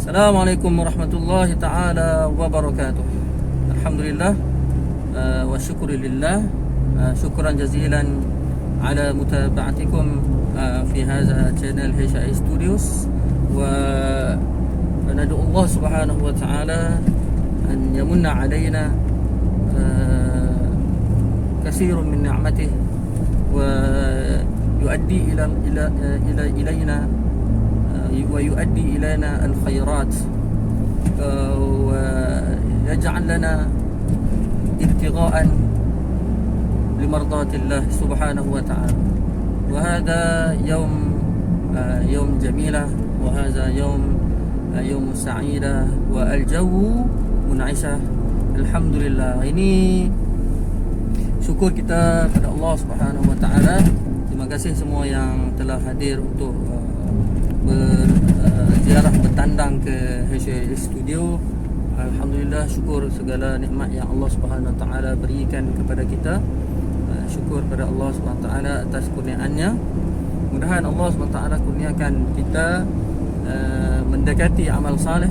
Assalamualaikum warahmatullahi ta'ala wabarakatuh. Alhamdulillah wa syukurillah. Syukran jazilan ala mutaba'atikum fi hadha channel HI Studios. Wa nad'u Allah subhanahu wa ta'ala an yamunna alaina katsirun min ni'matihi wa yuaddi ilayna ويؤدي إلينا الخيرات ويجعل لنا ابتغاء لمرضاة الله سبحانه وتعالى. وهذا يوم جميلة، وهذا يوم سعيدة، والجو منعشة. Alhamdulillah. Ini syukur kita kepada Allah Subhanahu wa taala. Terima kasih semua yang telah hadir untuk berziarah bertandang ke HI Studio. Alhamdulillah, syukur segala nikmat yang Allah Subhanahu wa taala berikan kepada kita. Syukur kepada Allah Subhanahu wa taala atas kurniaannya. Mudah-mudahan Allah Subhanahu wa taala kurniakan kita mendekati amal saleh.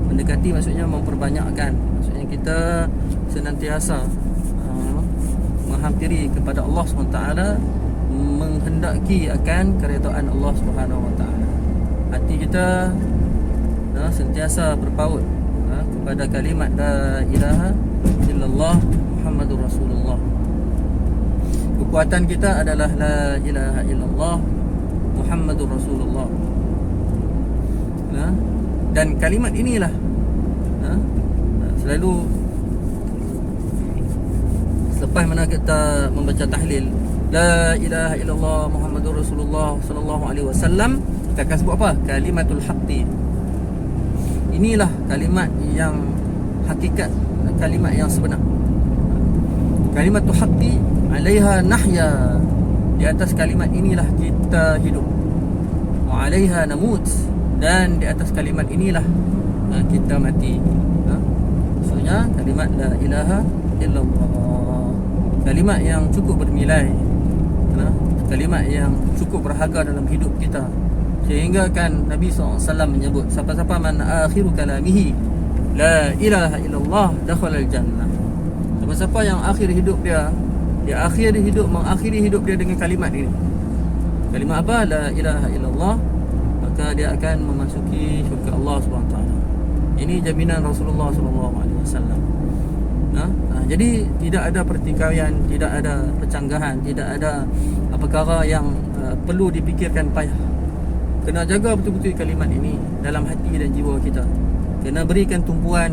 Mendekati maksudnya memperbanyakkan. Maksudnya kita senantiasa menghampiri kepada Allah Subhanahu wa taala, menghendaki akan keredaan Allah Subhanahu wa taala. Hati kita sentiasa berpaut kepada kalimat la ilaha illallah Muhammadur Rasulullah. Kekuatan kita adalah la ilaha illallah Muhammadur Rasulullah. Dan kalimat inilah selalu selepas mana kita membaca tahlil la ilaha illallah Muhammadur Rasulullah sallallahu alaihi wasallam, kita akan sebut apa? Kalimatul haqqi. Inilah kalimat yang hakikat, kalimat yang sebenar. Kalimatul haqqi alaiha nahya. Di atas kalimat inilah kita hidup. Wa alaiha namut. Dan di atas kalimat inilah kita mati. Maksudnya kalimat la ilaha illallah, kalimat yang cukup bernilai, kalimat yang cukup berharga dalam hidup kita. Sehingga kan Nabi SAW menyebut, siapa-siapa man akhiru kalamihi la ilaha illallah dakhala al-jannah. Siapa-siapa yang akhir hidup dia mengakhiri hidup dia dengan kalimat ini. Kalimat apa? La ilaha illallah. Maka dia akan memasuki syurga Allah SWT. Ini jaminan Rasulullah SAW. Jadi tidak ada pertikaian, tidak ada percanggahan, tidak ada perkara yang perlu dipikirkan payah. Kena jaga betul-betul kalimat ini dalam hati dan jiwa kita. Kena berikan tumpuan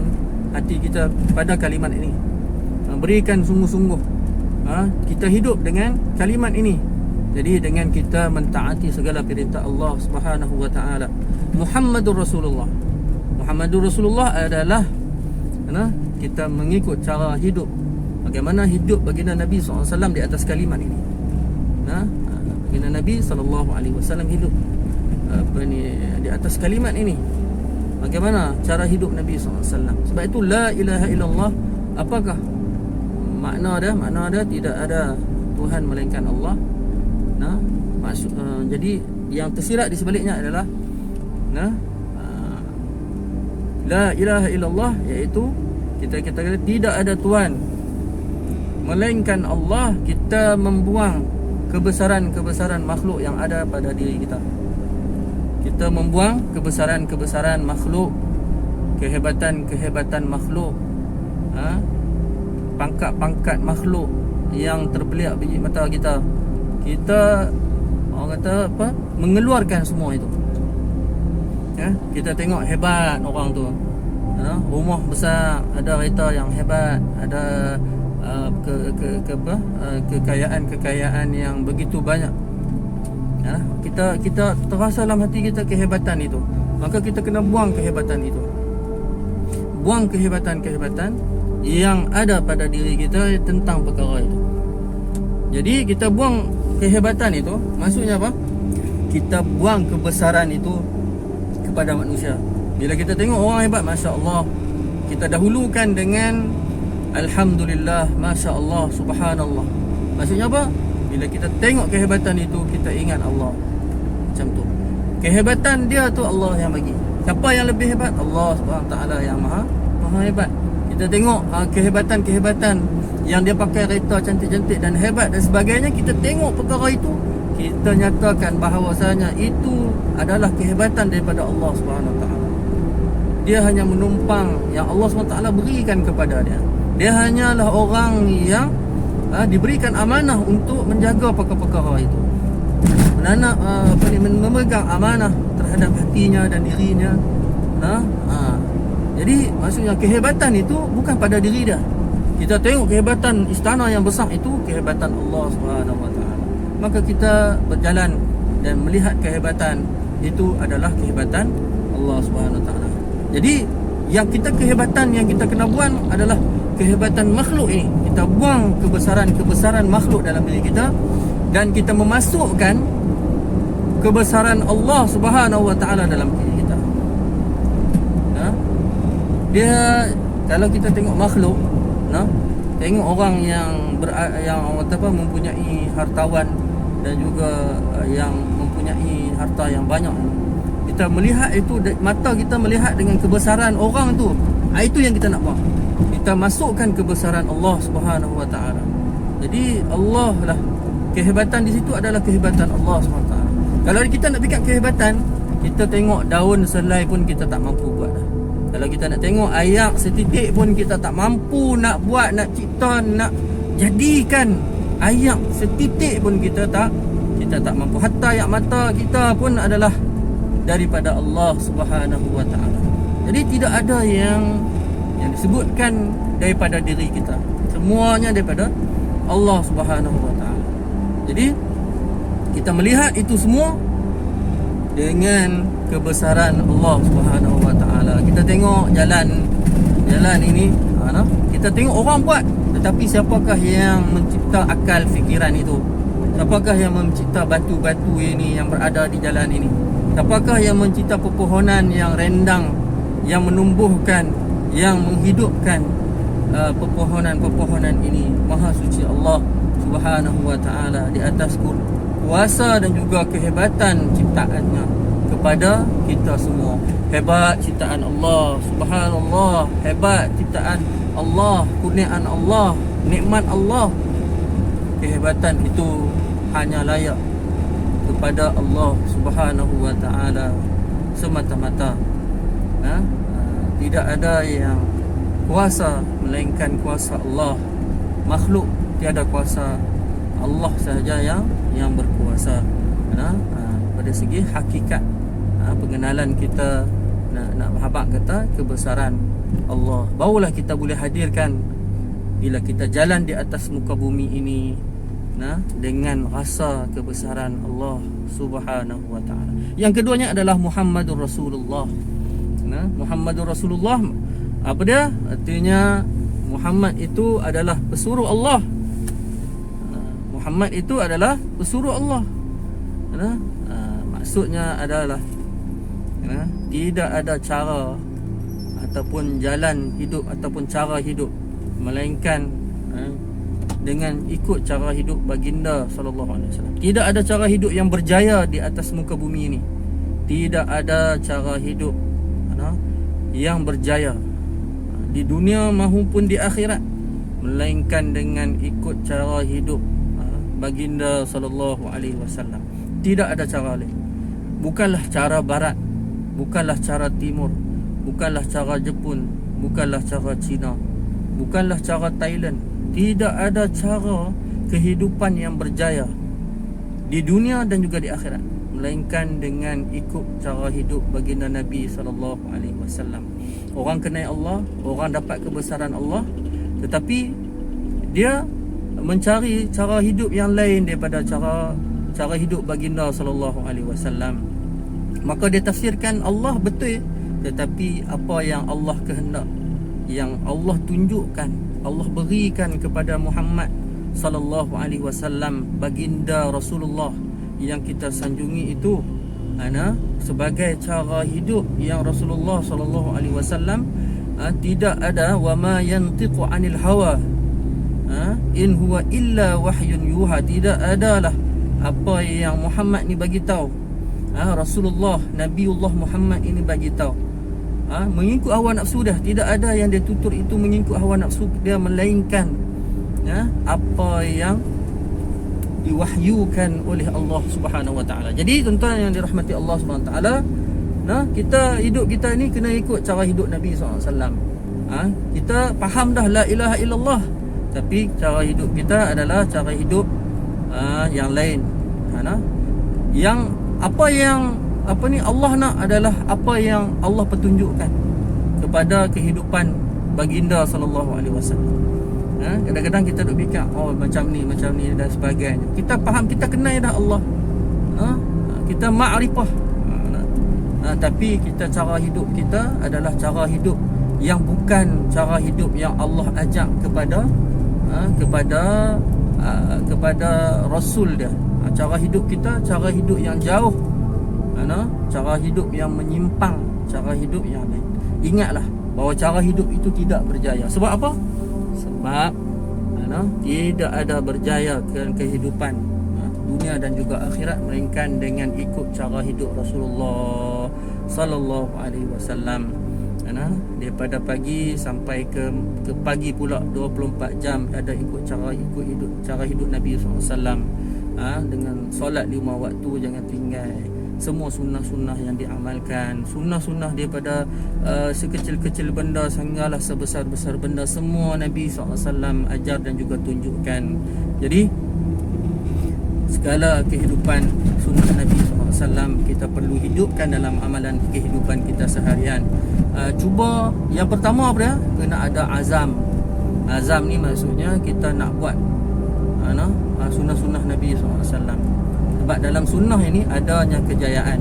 hati kita pada kalimat ini. Berikan sungguh-sungguh kita hidup dengan kalimat ini. Jadi dengan kita mentaati segala perintah Allah Subhanahu wa taala. Muhammadur Rasulullah. Muhammadur Rasulullah adalah kita mengikut cara hidup, bagaimana hidup baginda Nabi SAW di atas kalimat ini. Baginda Nabi SAW hidup di atas kalimat ini. Bagaimana cara hidup Nabi SAW? Sebab itu la ilaha illallah, apakah makna dia? Makna dia tidak ada Tuhan melainkan Allah. Jadi yang tersirat di sebaliknya adalah la ilaha illallah, iaitu kita kata tidak ada Tuhan melainkan Allah. Kita membuang kebesaran-kebesaran makhluk yang ada pada diri kita. Kita membuang kebesaran-kebesaran makhluk, kehebatan-kehebatan makhluk, pangkat-pangkat makhluk yang terpeliak biji mata kita. Kita orang kata apa? Mengeluarkan semua itu. Kita tengok hebat orang tu. Rumah besar, ada kereta yang hebat, ada kekayaan yang begitu banyak. Kita terasa dalam hati kita kehebatan itu. Maka kita kena buang kehebatan itu. Buang kehebatan-kehebatan yang ada pada diri kita tentang perkara itu. Jadi kita buang kehebatan itu, maksudnya apa? Kita buang kebesaran itu kepada manusia. Bila kita tengok orang hebat, Masya Allah, kita dahulukan dengan Alhamdulillah, Masya Allah, Subhanallah. Maksudnya apa? Bila kita tengok kehebatan itu, kita ingat Allah. Macam tu. Kehebatan dia tu Allah yang bagi. Siapa yang lebih hebat? Allah SWT yang maha hebat. Kita tengok kehebatan-kehebatan yang dia pakai kereta cantik-cantik dan hebat dan sebagainya. Kita tengok perkara itu, kita nyatakan bahawasanya itu adalah kehebatan daripada Allah SWT. Dia hanya menumpang yang Allah SWT berikan kepada dia. Dia hanyalah orang yang diberikan amanah untuk menjaga perkara-perkara itu. Memegang amanah terhadap hatinya dan dirinya. Jadi maksudnya kehebatan itu bukan pada diri dia. Kita tengok kehebatan istana yang besar itu kehebatan Allah SWT. Maka kita berjalan dan melihat kehebatan itu adalah kehebatan Allah SWT. Jadi yang kehebatan yang kita kena buang adalah kehebatan makhluk ini. Kita buang kebesaran makhluk dalam diri kita dan kita memasukkan kebesaran Allah Subhanahu Wa Taala dalam diri kita. Dia kalau kita tengok makhluk, tengok orang yang mempunyai hartawan dan juga yang mempunyai harta yang banyak, kita melihat itu, mata kita melihat dengan kebesaran orang tu. Itu yang kita nak buat. Kita masukkan kebesaran Allah Subhanahu Wa Taala. Jadi Allah lah, kehebatan di situ adalah kehebatan Allah SWT. Kalau kita nak pikat kehebatan, kita tengok daun selai pun kita tak mampu buat dah. Kalau kita nak tengok ayak setitik pun kita tak mampu nak buat, nak cipta, nak jadikan ayak setitik pun kita tak mampu. Hatta ayak mata kita pun adalah daripada Allah Subhanahu Wa Taala. Jadi tidak ada yang disebutkan daripada diri kita. Semuanya daripada Allah Subhanahu Wa Taala. Jadi kita melihat itu semua dengan kebesaran Allah Subhanahu Wa Taala. Kita tengok jalan ini, kita tengok orang buat, tetapi siapakah yang mencipta akal fikiran itu? Siapakah yang mencipta batu-batu ini yang berada di jalan ini? Siapakah yang mencipta pepohonan yang rendang, yang menumbuhkan, yang menghidupkan pepohonan ini? Maha suci Allah Subhanahu Wa Taala di atas kuasa dan juga kehebatan ciptaannya kepada kita semua. Hebat ciptaan Allah, subhanallah. Hebat ciptaan Allah, kurniaan Allah, nikmat Allah. Kehebatan itu hanya layak kepada Allah Subhanahu Wa Taala semata-mata. Tidak ada yang kuasa melainkan kuasa Allah. Makhluk tiada kuasa, Allah sahaja yang berkuasa. Pada segi hakikat, pengenalan kita nak habaq kata kebesaran Allah, barulah kita boleh hadirkan bila kita jalan di atas muka bumi ini dengan rasa kebesaran Allah Subhanahu Wa Taala. Yang keduanya adalah Muhammadur Rasulullah. Muhammadur Rasulullah apa dia? Artinya Muhammad itu adalah pesuruh Allah. Muhammad itu adalah pesuruh Allah. Maksudnya adalah tidak ada cara ataupun jalan hidup ataupun cara hidup melainkan dengan ikut cara hidup baginda sallallahu alaihi wasallam. Tidak ada cara hidup yang berjaya di atas muka bumi ini. Tidak ada cara hidup yang berjaya di dunia maupun di akhirat melainkan dengan ikut cara hidup baginda sallallahu alaihi wasallam. Tidak ada cara lain. Bukanlah cara barat, bukanlah cara timur, bukanlah cara Jepun, bukanlah cara Cina, bukanlah cara Thailand. Tidak ada cara kehidupan yang berjaya di dunia dan juga di akhirat melainkan dengan ikut cara hidup baginda Nabi sallallahu alaihi wasallam. Orang kenal Allah, orang dapat kebesaran Allah, tetapi dia mencari cara hidup yang lain daripada cara hidup baginda sallallahu alaihi wasallam. Maka dia tafsirkan Allah betul, tetapi apa yang Allah kehendak, yang Allah tunjukkan, Allah berikan kepada Muhammad sallallahu alaihi wasallam, baginda Rasulullah yang kita sanjungi itu sebagai cara hidup yang Rasulullah sallallahu alaihi wasallam tidak ada wa ma yantiqu anil hawa in huwa illa wahyun yuha. Tidak adalah apa yang Muhammad ni bagi tahu Rasulullah Nabiullah Muhammad ini bagi tahu, mengikut hawa nafsu dah, tidak ada yang dia tutur itu mengikut hawa nafsu dia, melainkan apa yang diwahyukan oleh Allah Subhanahu Wa Taala. Jadi tuan-tuan yang dirahmati Allah Subhanahu Wa Taala, kita hidup kita ni kena ikut cara hidup Nabi SAW. Kita faham dah la ilaha illallah, tapi cara hidup kita adalah cara hidup yang lain. Yang Allah nak adalah apa yang Allah petunjukkan kepada kehidupan baginda sallallahu alaihi wasallam. Kadang-kadang kita duk fikir macam ni dan sebagainya. Kita faham, kita kenal dah Allah. Kita ma'rifah. Tapi kita cara hidup kita adalah cara hidup yang bukan cara hidup yang Allah ajak kepada Rasul dia. Cara hidup kita cara hidup yang jauh, cara hidup yang menyimpang, cara hidup yang lain. Ingatlah bahawa cara hidup itu tidak berjaya. Sebab apa? Sebab tidak ada berjaya kehidupan dunia dan juga akhirat melainkan dengan ikut cara hidup Rasulullah sallallahu alaihi wasallam. Daripada pagi sampai ke pagi pula 24 jam ada ikut cara hidup Nabi SAW. Dengan solat 5 waktu jangan tinggal. Semua sunnah-sunnah yang diamalkan, sunnah-sunnah daripada sekecil-kecil benda sehinggalah sebesar-besar benda, semua Nabi SAW ajar dan juga tunjukkan. Jadi segala kehidupan sunnah Nabi SAW kita perlu hidupkan dalam amalan kehidupan kita seharian. Cuba yang pertama apa dia? Kena ada azam. Azam ni maksudnya kita nak buat sunnah-sunnah Nabi SAW. Sebab dalam sunnah ini adanya kejayaan.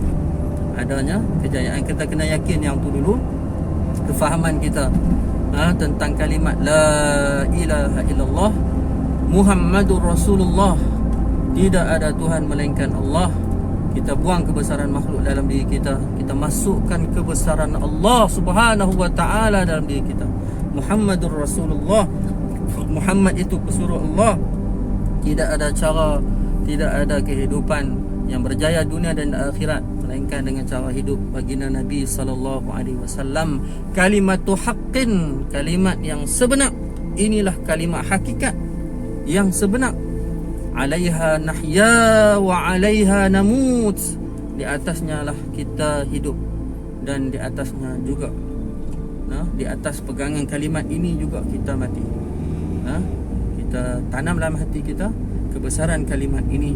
Kita kena yakin yang tu dulu. Kefahaman kita tentang kalimat la ilaha illallah Muhammadur Rasulullah, tidak ada Tuhan melainkan Allah. Kita buang kebesaran makhluk dalam diri kita, kita masukkan kebesaran Allah Subhanahu Wa Taala dalam diri kita. Muhammadur Rasulullah, Muhammad itu pesuruh Allah. Tidak ada cara, tidak ada kehidupan yang berjaya dunia dan akhirat melainkan dengan cara hidup baginda Nabi sallallahu alaihi wasallam. Kalimatu haqqin, kalimat yang sebenar. Inilah kalimat hakikat yang sebenar. Alaiha nahya wa alaiha namut. Di atasnya lah kita hidup dan di atasnya juga di atas pegangan kalimat ini juga kita mati. Kita tanam dalam hati kita kebesaran kalimat ini.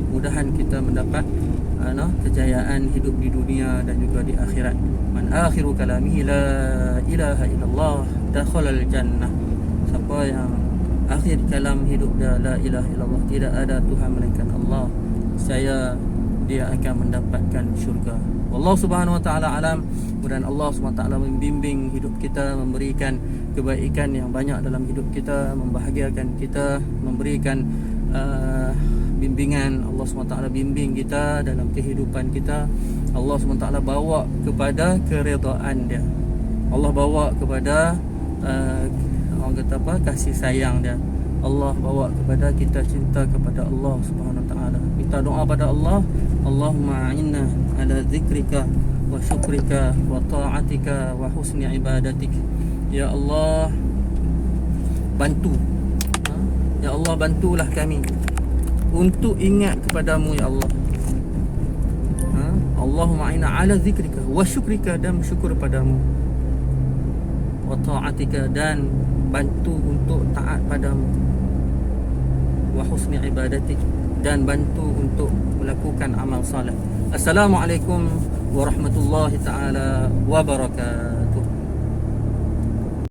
Mudahan kita mendapat kejayaan hidup di dunia dan juga di akhirat. Man akhiru kalamihi la ilaha illallah dakhalal jannah. Siapa yang akhir kalam hidup dia la ilaha illallah, tidak ada Tuhan melainkan Allah, saya dia akan mendapatkan syurga. Allah Subhanahu Wa Taala alam. Mudah Allah Subhanahu Wa Taala membimbing hidup kita, memberikan kebaikan yang banyak dalam hidup kita, membahagiakan kita, memberikan bimbingan. Allah Subhanahu Wa Taala bimbing kita dalam kehidupan kita. Allah Subhanahu Wa Taala bawa kepada keredaan dia. Allah bawa kepada orang kata apa, kasih sayang dia. Allah bawa kepada kita cinta kepada Allah Subhanahu Wa Taala. Kita doa pada Allah, Allahumma a'inna ala zikrika wa syukrika wa ta'atika wa husni ibadatik. Ya Allah, bantu. Ya Allah, bantulah kami untuk ingat kepadamu ya Allah. Allahumma a'inna ala zikrika wa syukrika, dan syukur padamu, wa ta'atika, dan bantu untuk taat padamu, wa husni ibadatik, dan bantu untuk melakukan amal saleh. Assalamualaikum warahmatullahi taala wabarakatuh.